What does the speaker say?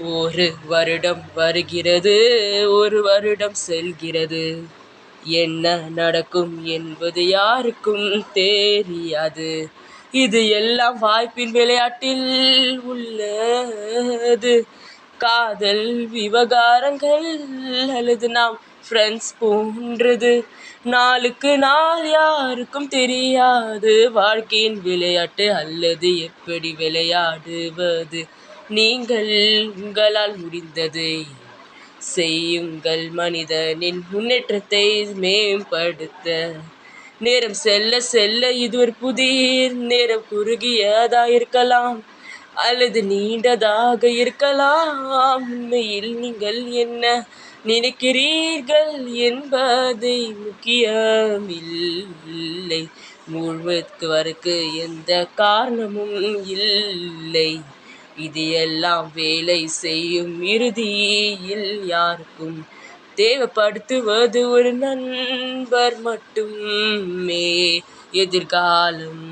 ஒரு வருடம் வருகிறது, ஒரு வருடம் செல்கிறது. என்ன நடக்கும் என்பது யாருக்கும் தெரியாது. இது எல்லாம் வாய்ப்பின் விளையாட்டில் உள்ளது. காதல் விவகாரங்கள் அல்லது நாம் ஃப்ரெண்ட்ஸ் போன்றது. நாளுக்கு நாள் யாருக்கும் தெரியாது வாழ்க்கையின் விளையாட்டு அல்லது எப்படி விளையாடுவது. நீங்கள் உங்களால் முடிந்ததை செய்யுங்கள் மனிதனின் முன்னேற்றத்தை மேம்படுத்த. நேரம் செல்ல செல்ல இது ஒரு புதிர். நேரம் குறுகியதா இருக்கலாம் அல்லது நீண்டதாக இருக்கலாம். உண்மையில் நீங்கள் என்ன நினைக்கிறீர்கள் என்பதை முக்கியமில்லை. முழுவதற்கு எந்த காரணமும் இல்லை. இது எல்லாம் வேலை செய்யும். இறுதியில் யாருக்கும் தேவைப்படுத்துவது ஒரு நண்பர் மட்டுமே. எதிர்காலம்